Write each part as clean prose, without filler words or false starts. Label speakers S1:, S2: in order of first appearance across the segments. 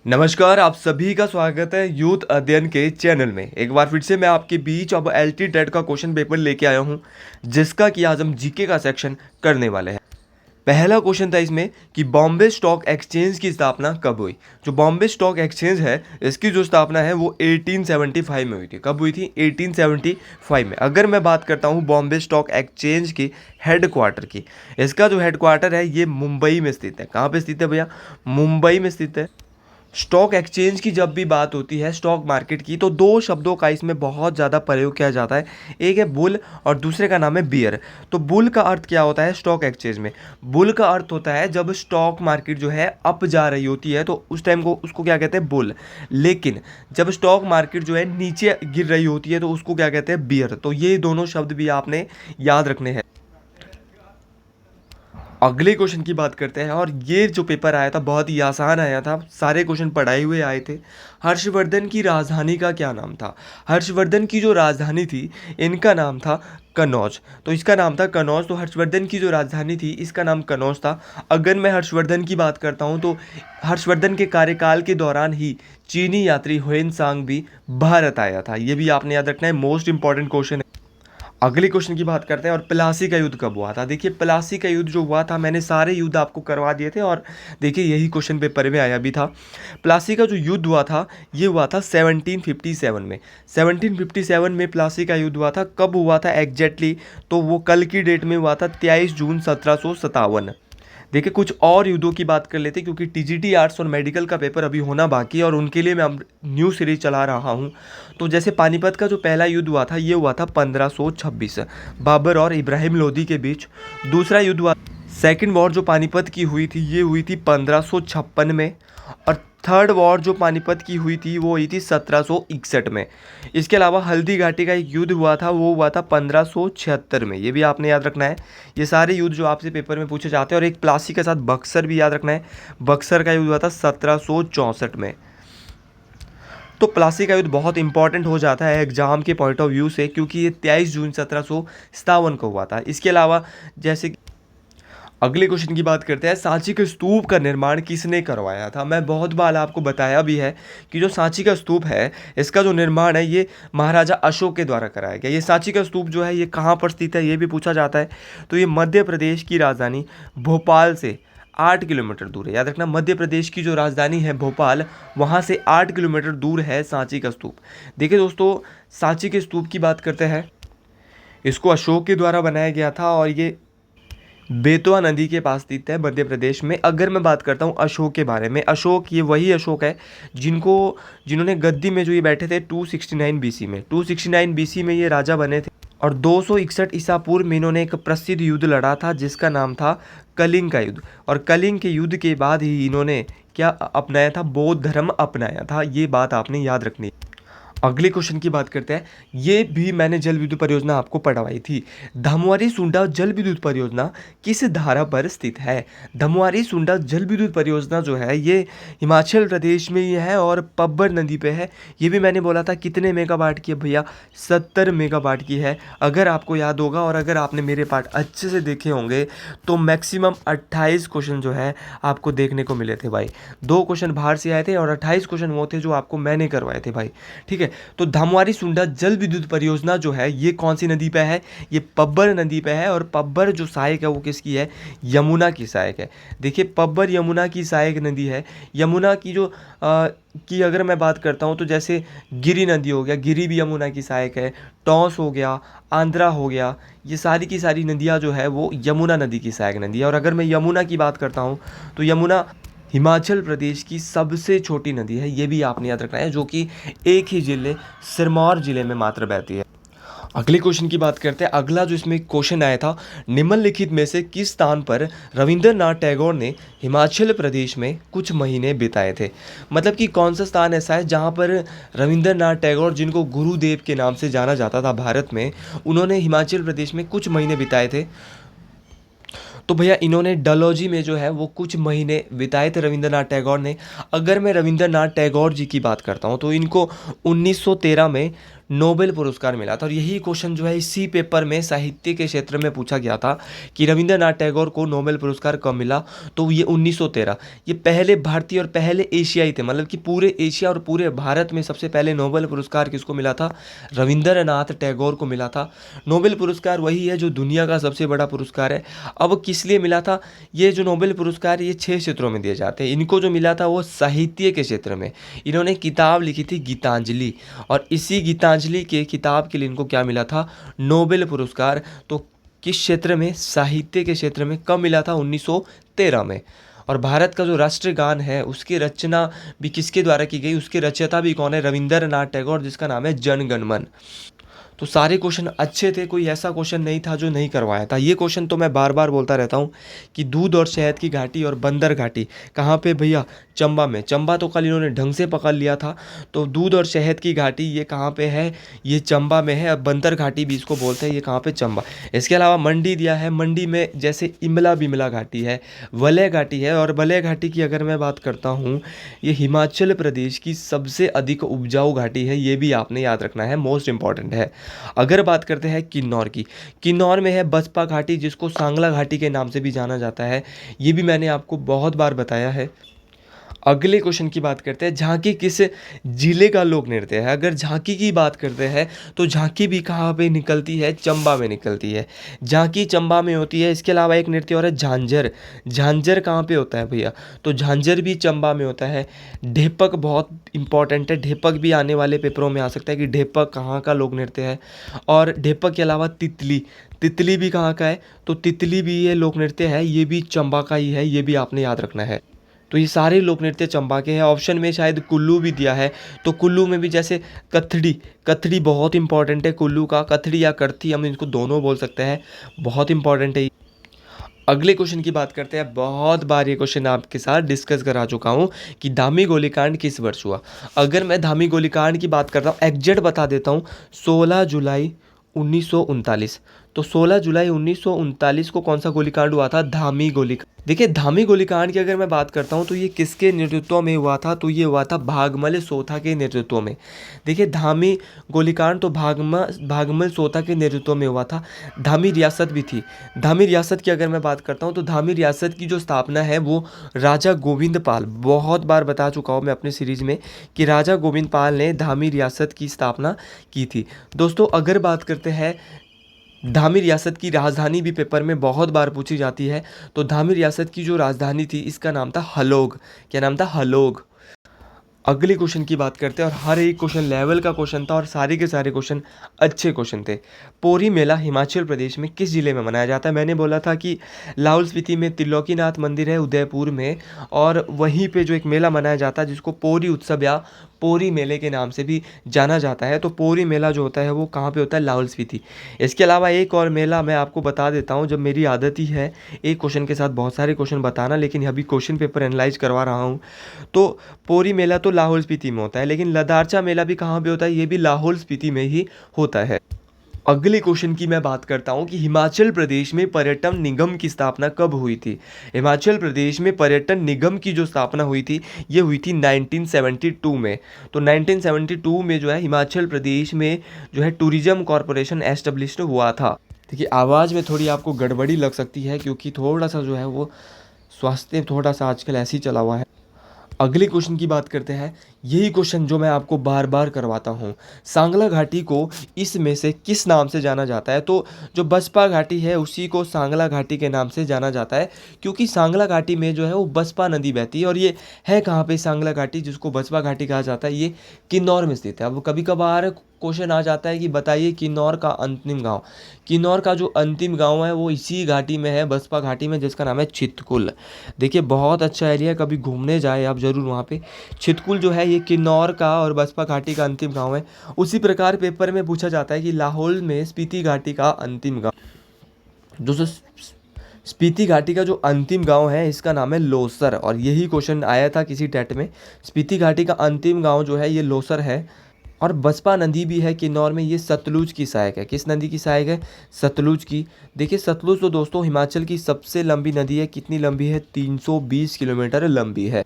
S1: नमस्कार, आप सभी का स्वागत है यूथ अध्ययन के चैनल में। एक बार फिर से मैं आपके बीच अब एलटी टेट का क्वेश्चन पेपर लेके आया हूं, जिसका कि आज हम जीके का सेक्शन करने वाले हैं। पहला क्वेश्चन था इसमें कि बॉम्बे स्टॉक एक्सचेंज की स्थापना कब हुई। जो बॉम्बे स्टॉक एक्सचेंज है, इसकी जो स्थापना है वो 1875 में हुई थी। कब हुई थी? 1875 में। अगर मैं बात करता हूँ बॉम्बे स्टॉक एक्सचेंज की हेड क्वार्टर की, इसका जो हेड क्वार्टर है ये मुंबई में स्थित है। कहाँ पे स्थित है भैया? मुंबई में स्थित है। स्टॉक एक्सचेंज की जब भी बात होती है स्टॉक मार्केट की, तो दो शब्दों का इसमें बहुत ज़्यादा प्रयोग किया जाता है। एक है बुल और दूसरे का नाम है बियर। तो बुल का अर्थ क्या होता है स्टॉक एक्सचेंज में? बुल का अर्थ होता है जब स्टॉक मार्केट जो है अप जा रही होती है तो उस टाइम को उसको क्या कहते हैं? बुल। लेकिन जब स्टॉक मार्केट जो है नीचे गिर रही होती है तो उसको क्या कहते हैं? बियर। तो ये दोनों शब्द भी आपने याद रखने हैं। अगले क्वेश्चन की बात करते हैं, और ये जो पेपर आया था बहुत ही आसान आया था, सारे क्वेश्चन पढ़ाए हुए आए थे। हर्षवर्धन की राजधानी का क्या नाम था? हर्षवर्धन की जो राजधानी थी इनका नाम था कनौज। तो इसका नाम था कनौज। तो हर्षवर्धन की जो राजधानी थी इसका नाम कनौज था। अगर मैं हर्षवर्धन की बात करता हूँ तो हर्षवर्धन के कार्यकाल के दौरान ही चीनी यात्री ह्वेनसांग भी भारत आया था। ये भी आपने याद रखना है, मोस्ट इंपॉर्टेंट क्वेश्चन है। अगले क्वेश्चन की बात करते हैं, और प्लासी का युद्ध कब हुआ था? देखिए, प्लासी का युद्ध जो हुआ था, मैंने सारे युद्ध आपको करवा दिए थे, और देखिए यही क्वेश्चन पेपर में आया भी था। प्लासी का जो युद्ध हुआ था ये हुआ था 1757 में। 1757 में प्लासी का युद्ध हुआ था। कब हुआ था एग्जैक्टली? तो वो कल की डेट में हुआ था, 23 जून 1757। देखिए, कुछ और युद्धों की बात कर लेते हैं, क्योंकि टीजीटी आर्ट्स और मेडिकल का पेपर अभी होना बाकी है और उनके लिए मैं अब न्यू सीरीज चला रहा हूँ। तो जैसे पानीपत का जो पहला युद्ध हुआ था ये हुआ था 1526, बाबर और इब्राहिम लोदी के बीच। दूसरा युद्ध हुआ, सेकेंड वॉर जो पानीपत की हुई थी ये हुई थी 1556 में। और थर्ड वॉर जो पानीपत की हुई थी वो हुई थी 1761 में। इसके अलावा हल्दी घाटी का एक युद्ध हुआ था, वो हुआ था 1576 में। ये भी आपने याद रखना है। ये सारे युद्ध जो आपसे पेपर में पूछे जाते हैं। और एक प्लासी के साथ बक्सर भी याद रखना है। बक्सर का युद्ध हुआ था 1764 में। तो प्लासी का युद्ध बहुत इंपॉर्टेंट हो जाता है एग्जाम के पॉइंट ऑफ व्यू से, क्योंकि ये 23 जून 1757 को हुआ था। इसके अलावा जैसे अगले क्वेश्चन की बात करते हैं, सांची के स्तूप का निर्माण किसने करवाया था? मैं बहुत बार आपको बताया भी है कि जो सांची का स्तूप है इसका जो निर्माण है ये महाराजा अशोक के द्वारा कराया गया। ये सांची का स्तूप जो है ये कहाँ पर स्थित है ये भी पूछा जाता है। तो ये मध्य प्रदेश की राजधानी भोपाल से 8 किलोमीटर दूर है। याद रखना, मध्य प्रदेश की जो राजधानी है भोपाल, वहाँ से 8 किलोमीटर दूर है सांची का स्तूप। देखिए दोस्तों, सांची के स्तूप की बात करते हैं। इसको अशोक के द्वारा बनाया गया था और ये बेतवा नदी के पास स्थित है मध्य प्रदेश में। अगर मैं बात करता हूँ अशोक के बारे में, अशोक ये वही अशोक है जिन्होंने गद्दी में जो ये बैठे थे 269 बीसी में। 269 बीसी में ये राजा बने थे, और 261 ईसा पूर्व में इन्होंने एक प्रसिद्ध युद्ध लड़ा था जिसका नाम था कलिंग का युद्ध। और कलिंग के युद्ध के बाद ही इन्होंने क्या अपनाया था? बौद्ध धर्म अपनाया था। ये बात आपने याद रखनी है। अगले क्वेश्चन की बात करते हैं। ये भी मैंने जल विद्युत परियोजना आपको पढ़वाई थी। धमवारी सुंडा जल विद्युत परियोजना किस धारा पर स्थित है? धमवारी सुंडा जल विद्युत परियोजना जो है ये हिमाचल प्रदेश में ही है और पब्बर नदी पे है। ये भी मैंने बोला था कितने मेगावाट की है भैया? 70 मेगावाट की है। अगर आपको याद होगा और अगर आपने मेरे पार्ट अच्छे से देखे होंगे तो मैक्सिमम 28 क्वेश्चन जो है आपको देखने को मिले थे भाई। 2 क्वेश्चन बाहर से आए थे और 28 क्वेश्चन वो थे जो आपको मैंने करवाए थे भाई। ठीक है, तो धामवारी सुंडा जल विद्युत परियोजना जो है ये कौन सी नदी पे है? ये पब्बर नदी पे है। और पब्बर जो सहायक है वो किसकी है? यमुना की सहायक है। देखिए, पब्बर यमुना की सहायक नदी है। यमुना की जो की अगर मैं बात करता हूँ तो जैसे गिरी नदी हो गया, गिरी भी यमुना की सहायक है। टॉस हो गया, आंध्रा हो गया, ये सारी की सारी नदियाँ जो है वो यमुना नदी की सहायक नदी है। और अगर मैं यमुना की बात करता हूँ तो यमुना हिमाचल प्रदेश की सबसे छोटी नदी है। ये भी आपने याद रखना है, जो कि एक ही जिले सिरमौर जिले में मात्र बहती है। अगले क्वेश्चन की बात करते हैं। अगला जो इसमें क्वेश्चन आया था, निम्नलिखित में से किस स्थान पर रविंद्रनाथ टैगोर ने हिमाचल प्रदेश में कुछ महीने बिताए थे? मतलब कि कौन सा स्थान ऐसा है जहाँ पर रविंद्रनाथ टैगोर, जिनको गुरुदेव के नाम से जाना जाता था भारत में, उन्होंने हिमाचल प्रदेश में कुछ महीने बिताए थे। तो भैया इन्होंने डलहौजी में जो है वो कुछ महीने बिताए थे रविंद्रनाथ टैगोर ने। अगर मैं रविंद्रनाथ टैगोर जी की बात करता हूँ तो इनको 1913 में नोबेल पुरस्कार मिला था। और यही क्वेश्चन जो है इसी पेपर में साहित्य के क्षेत्र में पूछा गया था कि रविंद्रनाथ टैगोर को नोबेल पुरस्कार कब मिला, तो ये 1913। ये पहले भारतीय और पहले एशियाई थे, मतलब कि पूरे एशिया और पूरे भारत में सबसे पहले नोबेल पुरस्कार किसको मिला था, रविंद्रनाथ टैगोर को मिला था। नोबेल पुरस्कार वही है जो दुनिया का सबसे बड़ा पुरस्कार है। अब किस लिए मिला था, ये जो नोबेल पुरस्कार ये 6 क्षेत्रों में दिए जाते हैं। इनको जो मिला था वो साहित्य के क्षेत्र में, इन्होंने किताब लिखी थी गीतांजलि, और इसी गीतांजलि के किताब के लिए इनको क्या मिला था, नोबेल पुरस्कार। तो किस क्षेत्र में, साहित्य के क्षेत्र में। कब मिला था, 1913 में। और भारत का जो राष्ट्रगान है उसकी रचना भी किसके द्वारा की गई, उसके रचयिता भी कौन है, रविंद्रनाथ टैगोर, जिसका नाम है जन गण मन। तो सारे क्वेश्चन अच्छे थे, कोई ऐसा क्वेश्चन नहीं था जो नहीं करवाया था। ये क्वेश्चन तो मैं बार बार बोलता रहता हूँ कि दूध और शहद की घाटी और बंदर घाटी कहाँ पे भैया, चंबा में। चंबा तो कल इन्होंने ढंग से पकड़ लिया था। तो दूध और शहद की घाटी ये कहाँ पे है, ये चंबा में है। अब बंदर घाटी भी इसको बोलते हैं, ये कहाँ पे, चंबा। इसके अलावा मंडी दिया है, मंडी में जैसे इमला बिमला घाटी है, वलय घाटी है। और वलय घाटी की अगर मैं बात करता हूँ, ये हिमाचल प्रदेश की सबसे अधिक उपजाऊ घाटी है, ये भी आपने याद रखना है, मोस्ट इंपॉर्टेंट है। अगर बात करते हैं किन्नौर की, किन्नौर में है बसपा घाटी, जिसको सांगला घाटी के नाम से भी जाना जाता है। ये भी मैंने आपको बहुत बार बताया है। अगले क्वेश्चन की बात करते हैं, झांकी किस जिले का लोक नृत्य है। अगर झांकी की बात करते हैं तो झांकी भी कहाँ पे निकलती है, चंबा में निकलती है। झांकी चंबा में होती है। इसके अलावा एक नृत्य और है झांझर। झांझर कहाँ पे होता है भैया, तो झांझर भी चंबा में होता है। ढेपक बहुत इंपॉर्टेंट है, ढेपक भी आने वाले पेपरों में आ सकता है कि ढेपक कहाँ का लोक नृत्य है। और ढेपक के अलावा तितली, तितली भी कहाँ का है, तो तितली भी ये लोक नृत्य है, ये भी चंबा का ही है, ये भी आपने याद रखना है। तो ये सारे लोक नृत्य चंबा के हैं। ऑप्शन में शायद कुल्लू भी दिया है, तो कुल्लू में भी जैसे कथड़ी, कथड़ी बहुत इंपॉर्टेंट है कुल्लू का, कथड़ी या कर्थी हम इनको दोनों बोल सकते हैं, बहुत इंपॉर्टेंट है। अगले क्वेश्चन की बात करते हैं। बहुत बार ये क्वेश्चन आपके साथ डिस्कस करा चुका हूँ कि धामी गोलीकांड किस वर्ष हुआ। अगर मैं धामी गोलीकांड की बात करता हूँ, एग्जैक्ट बता देता हूँ, 16 जुलाई 1939। तो 16 जुलाई 1939 को कौन सा गोलीकांड हुआ था, धामी गोलीकांड। देखिए धामी गोलीकांड की अगर मैं बात करता हूँ तो ये किसके नेतृत्व में हुआ था, तो ये हुआ था भागमल सोथा के नेतृत्व में। देखिए धामी गोलीकांड तो भागमल सोथा के नेतृत्व में हुआ था। धामी रियासत भी थी। धामी रियासत की अगर मैं बात करता हूँ तो धामी रियासत की जो स्थापना है वो राजा गोविंद पाल, बहुत बार बता चुका हूँ मैं अपने सीरीज में कि राजा गोविंद पाल ने धामी रियासत की स्थापना की थी। दोस्तों अगर बात करते हैं, धामी रियासत की राजधानी भी पेपर में बहुत बार पूछी जाती है। तो धामी रियासत की जो राजधानी थी इसका नाम था हलोग। क्या नाम था, हलोग। अगले क्वेश्चन की बात करते हैं, और हर एक क्वेश्चन लेवल का क्वेश्चन था और सारे के सारे क्वेश्चन अच्छे क्वेश्चन थे। पोरी मेला हिमाचल प्रदेश में किस जिले में मनाया जाता है। मैंने बोला था कि लाहौल स्पीति में त्रिलोकीनाथ मंदिर है उदयपुर में, और वहीं पे जो एक मेला मनाया जाता है जिसको पोरी उत्सव या पोरी मेले के नाम से भी जाना जाता है। तो पोरी मेला जो होता है वो कहाँ पे होता है, लाहौल स्पीति। इसके अलावा एक और मेला मैं आपको बता देता हूँ, जब मेरी आदत ही है एक क्वेश्चन के साथ बहुत सारे क्वेश्चन बताना, लेकिन अभी क्वेश्चन पेपर एनालाइज करवा रहा हूँ। तो पोरी मेला तो लाहौल स्पीति में होता है, लेकिन लदारचा मेला भी कहाँ पे होता है, ये भी लाहौल स्पीति में ही होता है। अगले क्वेश्चन की मैं बात करता हूँ कि हिमाचल प्रदेश में पर्यटन निगम की स्थापना कब हुई थी। हिमाचल प्रदेश में पर्यटन निगम की जो स्थापना हुई थी ये हुई थी 1972 में। तो 1972 में जो है हिमाचल प्रदेश में जो है टूरिज्म कॉरपोरेशन एस्टेब्लिश्ड हुआ था। देखिए आवाज़ में थोड़ी आपको गड़बड़ी लग सकती है क्योंकि थोड़ा सा जो है वो स्वास्थ्य थोड़ा सा आजकल ऐसे ही चला हुआ है। अगले क्वेश्चन की बात करते हैं। यही क्वेश्चन जो मैं आपको बार बार करवाता हूँ, सांगला घाटी को इसमें से किस नाम से जाना जाता है। तो जो बसपा घाटी है उसी को सांगला घाटी के नाम से जाना जाता है, क्योंकि सांगला घाटी में जो है वो बसपा नदी बहती है। और ये है कहाँ पे सांगला घाटी, जिसको बसपा घाटी कहा जाता है, ये किन्नौर में स्थित है। अब कभी कभार क्वेश्चन आ जाता है कि बताइए किन्नौर का अंतिम गांव। किन्नौर का जो अंतिम गांव है वो इसी घाटी में है, बसपा घाटी में, जिसका नाम है छितकुल। देखिए बहुत अच्छा एरिया है, कभी घूमने जाए आप ज़रूर वहाँ पे। छितकुल जो है ये किन्नौर का और बसपा घाटी का अंतिम गांव है। उसी प्रकार पेपर में पूछा जाता है कि लाहौल में स्पीति घाटी का अंतिम गांव, दोस्तों स्पीति घाटी का जो अंतिम गांव है इसका नाम है लोसर। और यही क्वेश्चन आया था किसी टेट में, स्पीति घाटी का अंतिम गांव जो है ये लोसर है। और बसपा नदी भी है किन्नौर में, ये सतलुज की सहायक है। किस नदी की सहायक है, सतलुज की। देखिए सतलुज तो दोस्तों हिमाचल की सबसे लंबी नदी है। कितनी लंबी है, 320 किलोमीटर लंबी है।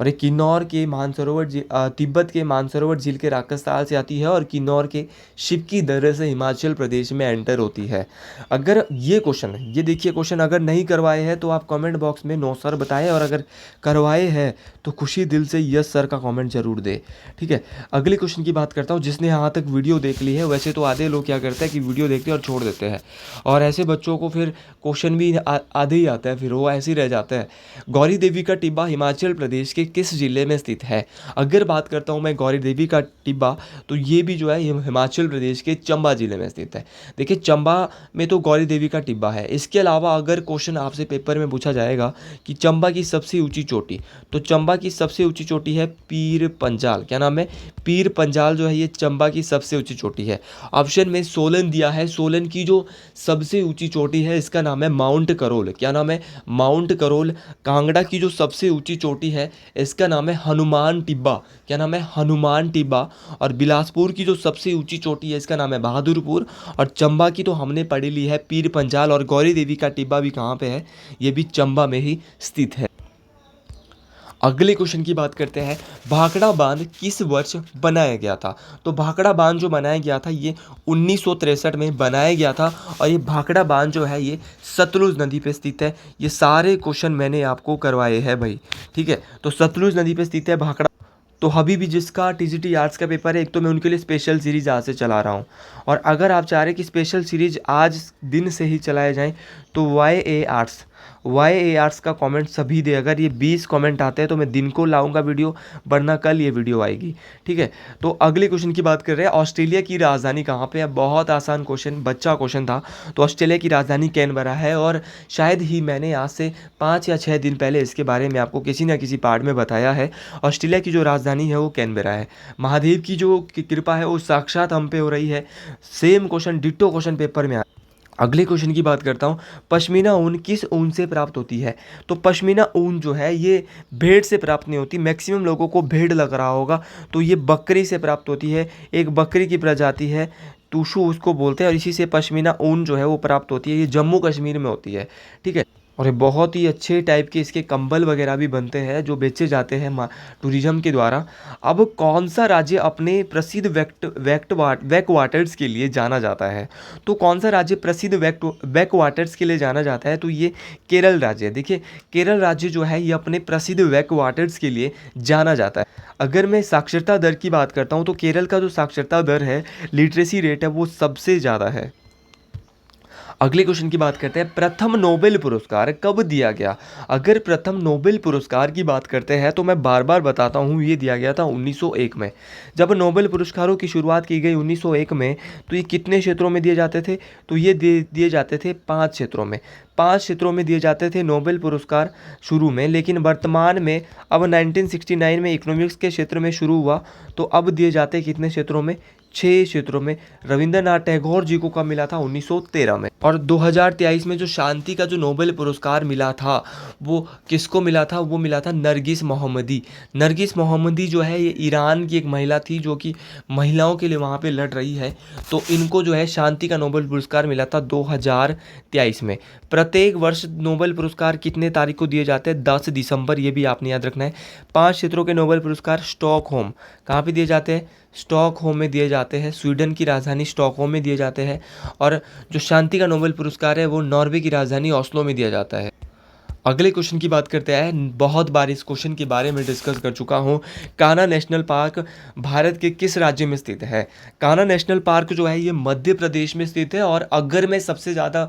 S1: और ये किन्नौर के मानसरोवर तिब्बत के मानसरोवर झील के राक्षसताल से आती है और किन्नौर के शिव की दर्रे से हिमाचल प्रदेश में एंटर होती है। अगर ये क्वेश्चन, ये देखिए क्वेश्चन अगर नहीं करवाए हैं तो आप कमेंट बॉक्स में नो सर बताएं, और अगर करवाए हैं तो खुशी दिल से यस सर का कमेंट जरूर दे। ठीक है, अगले क्वेश्चन की बात करता हूँ। जिसने यहाँ तक वीडियो देख ली है, वैसे तो आधे लोग क्या करते हैं कि वीडियो देखते हैं और छोड़ देते हैं, और ऐसे बच्चों को फिर क्वेश्चन भी आधे ही आता है, फिर वो ऐसे ही रह जाता है। गौरी देवी का टिब्बा हिमाचल प्रदेश के किस जिले में स्थित है? अगर बात करता हूँ मैं गौरी देवी का टिब्बा, तो ये भी जो है ये हिमाचल प्रदेश के चंबा जिले में स्थित है। देखिए चंबा में तो गौरी देवी का टिब्बा है। इसके अलावा अगर क्वेश्चन आपसे पेपर में पूछा जाएगा कि चंबा की सबसे ऊंची चोटी, तो चंबा की सबसे ऊंची चोटी है पीर पंजाल। क्या नाम है? पीर पंजाल जो है ये चंबा की सबसे ऊंची चोटी है। ऑप्शन में सोलन दिया है। सोलन की जो सबसे ऊंची चोटी है इसका नाम है माउंट करोल। क्या नाम है? माउंट करोल। कांगड़ा की जो सबसे ऊंची चोटी है इसका नाम है हनुमान टिब्बा। क्या नाम है? हनुमान टिब्बा। और बिलासपुर की जो सबसे ऊंची चोटी है इसका नाम है बहादुरपुर। और चंबा की तो हमने पढ़ी ली है पीर पंजाल। और गौरी देवी का टिब्बा भी कहाँ पे है? ये भी चंबा में ही स्थित है। अगले क्वेश्चन की बात करते हैं। भाखड़ा बांध किस वर्ष बनाया गया था? तो भाखड़ा बांध जो बनाया गया था ये 1963 में बनाया गया था। और ये भाखड़ा बांध जो है ये सतलुज नदी पे स्थित है। ये सारे क्वेश्चन मैंने आपको करवाए हैं भाई। ठीक है, तो सतलुज नदी पे स्थित है भाखड़ा। तो अभी भी जिसका टीजीटी आर्ट्स का पेपर है, एक तो मैं उनके लिए स्पेशल सीरीज आज से चला रहा हूँ, और अगर आप चाह रहे कि स्पेशल सीरीज आज दिन से ही चलाए जाएं तो वाई ए आर्ट्स का कमेंट सभी दे। अगर ये 20 कमेंट आते हैं तो मैं दिन को लाऊंगा वीडियो, वरना कल ये वीडियो आएगी। ठीक है, तो अगले क्वेश्चन की बात कर रहे हैं। ऑस्ट्रेलिया की राजधानी कहाँ पे है? बहुत आसान क्वेश्चन, बच्चा क्वेश्चन था। तो ऑस्ट्रेलिया की राजधानी कैनबरा है, और शायद ही मैंने आज से 5 या 6 दिन पहले इसके बारे में आपको किसी न किसी पार्ट में बताया है। ऑस्ट्रेलिया की जो राजधानी है वो कैनबरा है। महादेव की जो कृपा है वो साक्षात हम पे हो रही है। Same question ditto question paper में। अगले क्वेश्चन की बात करता हूँ। पश्मीना ऊन किस ऊन से प्राप्त होती है? तो पश्मीना ऊन जो है ये भेड़ से प्राप्त नहीं होती। मैक्सिमम लोगों को भेड़ लग रहा होगा, तो ये बकरी से प्राप्त होती है। एक बकरी की प्रजाति है, टूशू उसको बोलते हैं, और इसी से पश्मीना ऊन जो है वो प्राप्त होती है। ये जम्मू कश्मीर में होती है। ठीक है, और ये बहुत ही अच्छे टाइप के इसके कंबल वगैरह भी बनते हैं जो बेचे जाते हैं टूरिज्म के द्वारा। अब कौन सा राज्य अपने प्रसिद्ध बैक वाटर्स के लिए जाना जाता है? तो कौन सा राज्य प्रसिद्ध बैक वाटर्स के लिए जाना जाता है? तो ये केरल राज्य है। देखिए केरल राज्य जो है ये अपने प्रसिद्ध बैक वाटर्स के लिए जाना जाता है। अगर मैं साक्षरता दर की बात करता हूँ तो केरल का जो साक्षरता दर है, लिटरेसी रेट है, वो सबसे ज़्यादा है। अगले क्वेश्चन की बात करते हैं। प्रथम नोबेल पुरस्कार कब दिया गया? अगर प्रथम नोबेल पुरस्कार की बात करते हैं तो मैं बार बार बताता हूँ, ये दिया गया था 1901 में। जब नोबेल पुरस्कारों की शुरुआत की गई 1901 में, तो ये कितने क्षेत्रों में दिए जाते थे? तो ये दिए जाते थे 5 क्षेत्रों में। 5 क्षेत्रों में दिए जाते थे नोबेल पुरस्कार शुरू में, लेकिन वर्तमान में अब 1969 में इकोनॉमिक्स के क्षेत्र में शुरू हुआ, तो अब दिए जाते हैं कितने क्षेत्रों में? 6 क्षेत्रों में। रविंद्रनाथ टैगोर जी को कब मिला था? 1913 में। और 2023 में जो शांति का जो नोबेल पुरस्कार मिला था वो किसको मिला था? वो मिला था नरगिस मोहम्मदी। नरगिस मोहम्मदी जो है ये ईरान की एक महिला थी जो कि महिलाओं के लिए वहाँ पे लड़ रही है। तो इनको जो है शांति का नोबेल पुरस्कार मिला था 2023 में। प्रत्येक वर्ष नोबेल पुरस्कार कितने तारीख को दिए जाते हैं? 10 दिसंबर। ये भी आपने याद रखना है। 5 क्षेत्रों के नोबेल पुरस्कार स्टॉकहोम, कहाँ पे दिए जाते हैं? स्टॉकहोम में दिए जाते हैं। स्वीडन की राजधानी स्टॉकहोम में दिए जाते हैं। और जो शांति का नोबेल पुरस्कार है वो नॉर्वे की राजधानी ओस्लो में दिया जाता है। अगले क्वेश्चन की बात करते हैं। बहुत बार इस क्वेश्चन के बारे में डिस्कस कर चुका हूँ। कान्हा नेशनल पार्क भारत के किस राज्य में स्थित है? कान्हा नेशनल पार्क जो है ये मध्य प्रदेश में स्थित है। और अगर मैं सबसे ज़्यादा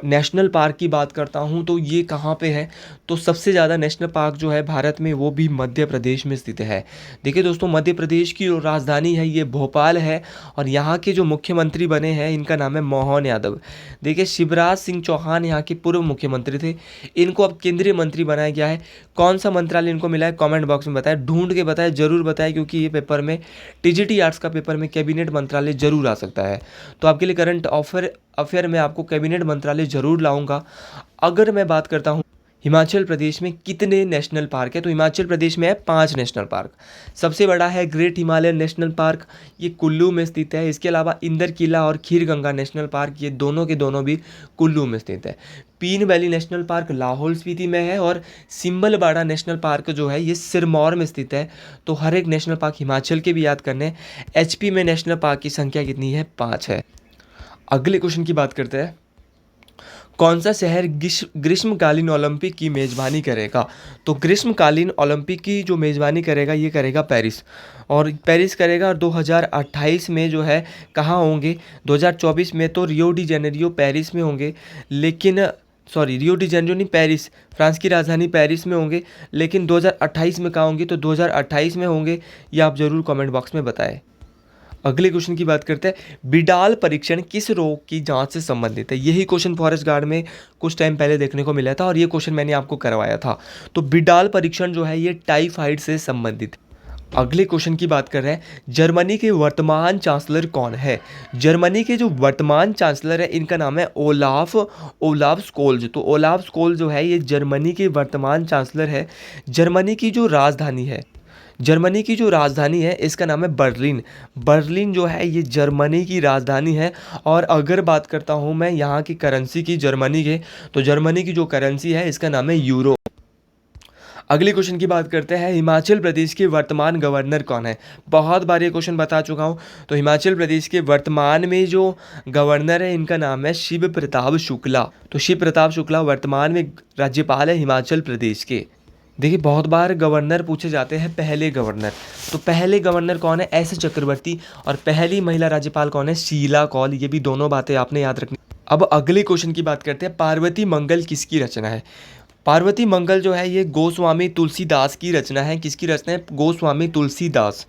S1: नेशनल पार्क की बात करता हूँ तो ये कहाँ पे है? तो सबसे ज़्यादा नेशनल पार्क जो है भारत में वो भी मध्य प्रदेश में स्थित है। देखिए दोस्तों, मध्य प्रदेश की जो राजधानी है ये भोपाल है। और यहाँ के जो मुख्यमंत्री बने हैं इनका नाम है मोहन यादव। देखिए शिवराज सिंह चौहान यहाँ के पूर्व मुख्यमंत्री थे, इनको अब केंद्रीय मंत्री बनाया गया है। कौन सा मंत्रालय इनको मिला है? कमेंट बॉक्स में बताएं, ढूंढ के बताएं, जरूर बताएं, क्योंकि ये पेपर में टीजीटी आर्ट्स का पेपर में कैबिनेट मंत्रालय जरूर आ सकता है। तो आपके लिए करंट अफेयर में आपको कैबिनेट मंत्रालय जरूर लाऊंगा। अगर मैं बात करता हूँ हिमाचल प्रदेश में कितने नेशनल पार्क है? तो हिमाचल प्रदेश में है 5 नेशनल पार्क। सबसे बड़ा है ग्रेट हिमालयन नेशनल पार्क, ये कुल्लू में स्थित है। इसके अलावा इंदर किला और खीर गंगा नेशनल पार्क, ये दोनों के दोनों भी कुल्लू में स्थित है। Pin valley national park Lahaul Spiti में है और सिम्बलबाड़ा नेशनल पार्क जो है ये सिरमौर में स्थित है। तो हर एक नेशनल पार्क हिमाचल के भी याद करने हैं। एचपी में नेशनल पार्क की संख्या कितनी है? 5 है। अगले क्वेश्चन की बात करते हैं। कौन सा शहर ग्रीष्मकालीन ओलंपिक की मेज़बानी करेगा? तो ग्रीष्मकालीन ओलंपिक की जो मेज़बानी करेगा ये करेगा पेरिस, और पेरिस करेगा। और 2028 में जो है कहाँ होंगे? 2024 में तो रियो डी जेनेरियो पेरिस में होंगे, लेकिन सॉरी रियो डी जेनेरियो नहीं, पेरिस, फ्रांस की राजधानी पेरिस में होंगे। लेकिन 2028 में कहाँ होंगे? तो 2028 में होंगे। ये आप ज़रूर कमेंट बॉक्स में बताएं। अगले क्वेश्चन की बात करते हैं। बिडाल परीक्षण किस रोग की जांच से संबंधित है? यही क्वेश्चन फॉरेस्ट गार्ड में कुछ टाइम पहले देखने को मिला था और ये क्वेश्चन मैंने आपको करवाया था। तो बिडाल परीक्षण जो है ये टाइफाइड से संबंधित है। अगले क्वेश्चन की बात कर रहे हैं। जर्मनी के वर्तमान चांसलर कौन है? जर्मनी के जो वर्तमान चांसलर है इनका नाम है ओलाफ स्कोल्ज। तो ओलाफ स्कोल्ज जो है ये जर्मनी के वर्तमान चांसलर है। जर्मनी की जो राजधानी है इसका नाम है बर्लिन। बर्लिन जो है ये जर्मनी की राजधानी है। और अगर बात करता हूँ मैं यहाँ की करेंसी की जर्मनी के, तो जर्मनी की जो करेंसी है इसका नाम है यूरो। अगले क्वेश्चन की बात करते हैं। हिमाचल प्रदेश के वर्तमान गवर्नर कौन है? बहुत बार ये क्वेश्चन बता चुका हूँ। तो हिमाचल प्रदेश के वर्तमान में जो गवर्नर है इनका नाम है शिव प्रताप शुक्ला। तो शिव प्रताप शुक्ला वर्तमान में राज्यपाल है हिमाचल प्रदेश के। देखिए बहुत बार गवर्नर पूछे जाते हैं पहले गवर्नर, तो पहले गवर्नर कौन है? एस चक्रवर्ती। और पहली महिला राज्यपाल कौन है? शीला कौल। ये भी दोनों बातें आपने याद रखनी। अब अगले क्वेश्चन की बात करते हैं। पार्वती मंगल किसकी रचना है? पार्वती मंगल जो है ये गोस्वामी तुलसीदास की रचना है। किसकी रचना है? गोस्वामी तुलसीदास।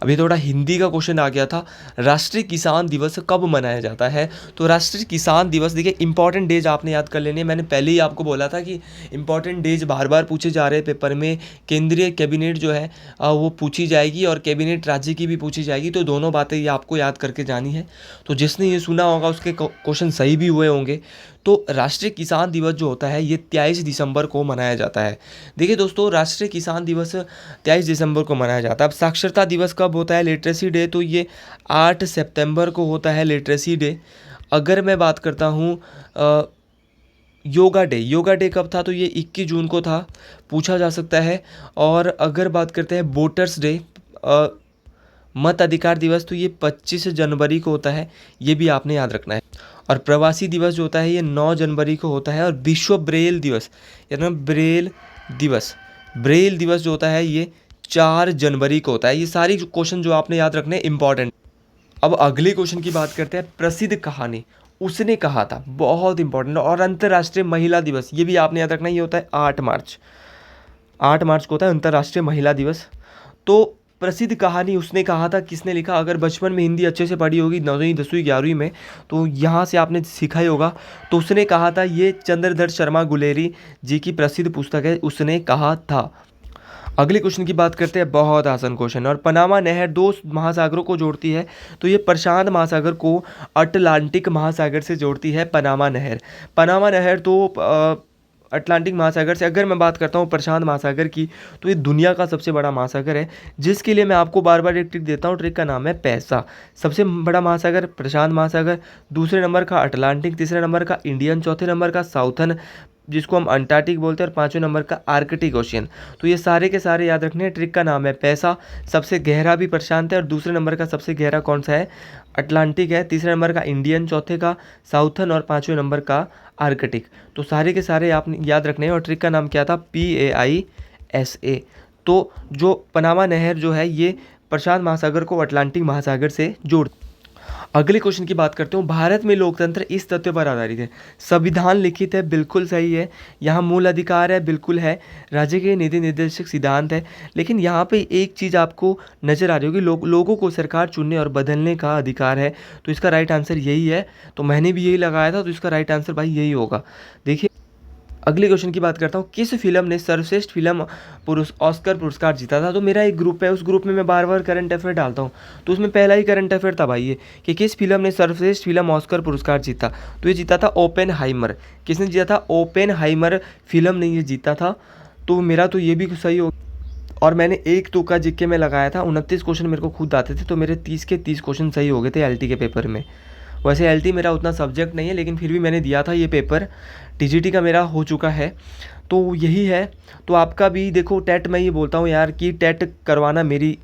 S1: अभी थोड़ा हिंदी का क्वेश्चन आ गया था। राष्ट्रीय किसान दिवस कब मनाया जाता है? तो राष्ट्रीय किसान दिवस, देखिए इंपॉर्टेंट डेज आपने याद कर लेने हैं। मैंने पहले ही आपको बोला था कि इंपॉर्टेंट डेज बार बार पूछे जा रहे हैं पेपर में। केंद्रीय कैबिनेट जो है वो पूछी जाएगी और कैबिनेट राज्य की भी पूछी जाएगी। तो दोनों बातें ये आपको याद करके जानी है। तो जिसने ये सुना होगा उसके क्वेश्चन सही भी हुए होंगे। तो राष्ट्रीय किसान दिवस जो होता है ये 23 दिसंबर को मनाया जाता है। देखिए दोस्तों राष्ट्रीय किसान दिवस 23 दिसंबर को मनाया जाता है। अब साक्षरता दिवस कब होता है? लिटरेसी डे, तो ये 8 सितंबर को होता है लिटरेसी डे। अगर मैं बात करता हूँ योगा डे कब था? तो ये 21 जून को था, पूछा जा सकता है। और अगर बात करते हैं वोटर्स डे, मत अधिकार दिवस, तो ये 25 जनवरी को होता है। ये भी आपने याद रखना है। और प्रवासी दिवस जो होता है ये 9 जनवरी को होता है। और विश्व ब्रेल दिवस यानी ब्रेल दिवस जो होता है ये 4 जनवरी को होता है। ये सारी क्वेश्चन जो आपने याद रखने इंपॉर्टेंट। अब अगले क्वेश्चन की बात करते हैं। प्रसिद्ध कहानी उसने कहा था, बहुत इंपॉर्टेंट। और अंतर्राष्ट्रीय महिला दिवस ये भी आपने याद रखना, ये होता है 8 मार्च को होता है अंतर्राष्ट्रीय महिला दिवस। तो प्रसिद्ध कहानी उसने कहा था किसने लिखा? अगर बचपन में हिंदी अच्छे से पढ़ी होगी 9वीं 10वीं 11वीं में, तो यहाँ से आपने सीखा ही होगा। तो उसने कहा था, ये चंद्रधर शर्मा गुलेरी जी की प्रसिद्ध पुस्तक है, उसने कहा था। अगले क्वेश्चन की बात करते हैं। बहुत आसान क्वेश्चन। और पनामा नहर 2 महासागरों को जोड़ती है, तो ये प्रशांत महासागर को अटलांटिक महासागर से जोड़ती है पनामा नहर तो अटलांटिक महासागर से। अगर मैं बात करता हूँ प्रशांत महासागर की, तो ये दुनिया का सबसे बड़ा महासागर है, जिसके लिए मैं आपको बार बार एक ट्रिक देता हूँ। ट्रिक का नाम है पैसा। सबसे बड़ा महासागर प्रशांत महासागर, दूसरे नंबर का अटलांटिक, तीसरे नंबर का इंडियन, चौथे नंबर का साउथर्न जिसको हम अंटार्कटिक बोलते हैं, और 5वें नंबर का आर्कटिक ओशियन। तो ये सारे के सारे याद रखने हैं। ट्रिक का नाम है पैसा। सबसे गहरा भी प्रशांत है, और दूसरे नंबर का सबसे गहरा कौन सा है? अटलांटिक है। तीसरे नंबर का इंडियन, चौथे का साउथर्न, और 5वें नंबर का आर्कटिक। तो सारे के सारे आपने याद रखने हैं। और ट्रिक का नाम क्या था? PAISA। तो जो पनामा नहर जो है ये प्रशांत महासागर को अटलांटिक महासागर से जोड़। अगले क्वेश्चन की बात करते हूँ। भारत में लोकतंत्र इस तथ्य पर आधारित है। संविधान लिखित है, बिल्कुल सही है। यहाँ मूल अधिकार है, बिल्कुल है। राज्य के नीति निर्देशक सिद्धांत है। लेकिन यहाँ पे एक चीज़ आपको नजर आ रही होगी, लोगों को सरकार चुनने और बदलने का अधिकार है। तो इसका राइट आंसर यही है। तो मैंने भी यही लगाया था, तो इसका राइट आंसर भाई यही होगा। देखिए अगले क्वेश्चन की बात करता हूँ, किस फिल्म ने सर्वश्रेष्ठ फिल्म ऑस्कर पुरस्कार जीता था। तो मेरा एक ग्रुप है, उस ग्रुप में मैं बार बार करंट अफेयर डालता हूँ, तो उसमें पहला ही करंट अफेयर था भाई ये, कि किस फिल्म ने सर्वश्रेष्ठ फिल्म ऑस्कर पुरस्कार जीता। तो ये जीता था ओपेनहाइमर। किसने जीता था? ओपेनहाइमर फिल्म ने ये जीता था। तो मेरा तो ये भी सही हो, और मैंने एक तुक्का जिक्के में लगाया था। 29 क्वेश्चन मेरे को खुद आते थे, तो मेरे 30 के 30 क्वेश्चन सही हो गए थे एलटी के पेपर में। वैसे एलटी मेरा उतना सब्जेक्ट नहीं है, लेकिन फिर भी मैंने दिया था ये पेपर। टीजीटी का मेरा हो चुका है। तो यही है। तो आपका भी देखो, टेट मैं ये बोलता हूँ यार कि टेट करवाना मेरी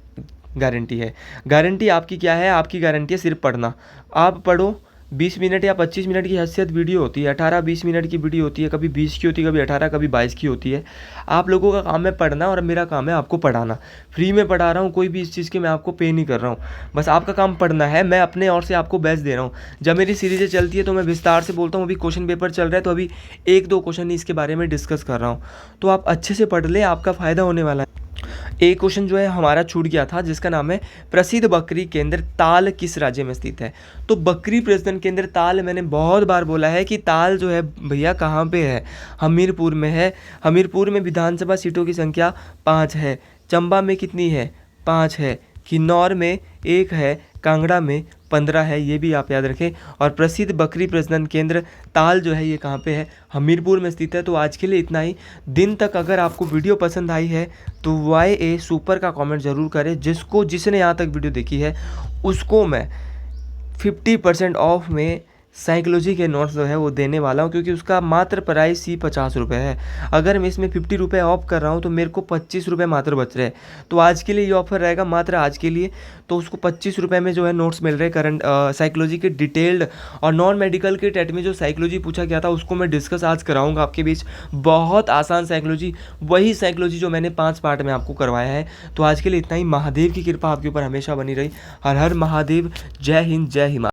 S1: गारंटी है। गारंटी आपकी क्या है? आपकी गारंटी है सिर्फ पढ़ना। आप पढ़ो, 20 मिनट या 25 मिनट की हैसियत वीडियो होती है, 18-20 मिनट की वीडियो होती है, कभी 20 की होती है, कभी 18, कभी 22 की होती है। आप लोगों का काम है पढ़ना, और मेरा काम है आपको पढ़ाना। फ्री में पढ़ा रहा हूँ, कोई भी इस चीज़ के मैं आपको पे नहीं कर रहा हूँ। बस आपका काम पढ़ना है, मैं अपने ओर से आपको बेस्ट दे रहा हूँ। जब मेरी सीरीज़ें चलती है तो मैं विस्तार से बोलता हूँ। अभी क्वेश्चन पेपर चल रहा है, तो अभी 1-2 क्वेश्चन ही इसके बारे में डिस्कस कर रहा हूँ। तो आप अच्छे से पढ़ ले, आपका फ़ायदा होने वाला है। एक क्वेश्चन जो है हमारा छूट गया था, जिसका नाम है प्रसिद्ध बकरी केंद्र ताल किस राज्य में स्थित है। तो बकरी प्रजनन केंद्र ताल, मैंने बहुत बार बोला है कि ताल जो है भैया कहाँ पे है? हमीरपुर में है। हमीरपुर में विधानसभा सीटों की संख्या 5 है। चंबा में कितनी है? 5 है। किन्नौर में 1 है। कांगड़ा में 15 है। ये भी आप याद रखें। और प्रसिद्ध बकरी प्रजनन केंद्र ताल जो है ये कहाँ पे है? हमीरपुर में स्थित है। तो आज के लिए इतना ही। दिन तक अगर आपको वीडियो पसंद आई है तो YA सुपर का कमेंट ज़रूर करें। जिसने यहाँ तक वीडियो देखी है उसको मैं 50% ऑफ में साइकोलॉजी के नोट्स जो है वो देने वाला हूँ, क्योंकि उसका मात्र प्राइस ही 50 रुपये है। अगर मैं इसमें 50 रुपये ऑफ कर रहा हूँ तो मेरे को 25 रुपये मात्र बच रहे हैं। तो आज के लिए ये ऑफर रहेगा, मात्र आज के लिए। तो उसको 25 रुपये में जो है नोट्स मिल रहे हैं करंट साइकोलॉजी के डिटेल्ड, और नॉन मेडिकल के टेट में जो साइकोलॉजी पूछा गया था उसको मैं डिस्कस आज कराऊंगा आपके बीच। बहुत आसान साइकोलॉजी, वही साइकोलॉजी जो मैंने 5 पार्ट में आपको करवाया है। तो आज के लिए इतना ही। महादेव की कृपा आपके ऊपर हमेशा बनी रही। हर हर महादेव। जय हिंद, जय हिमालय।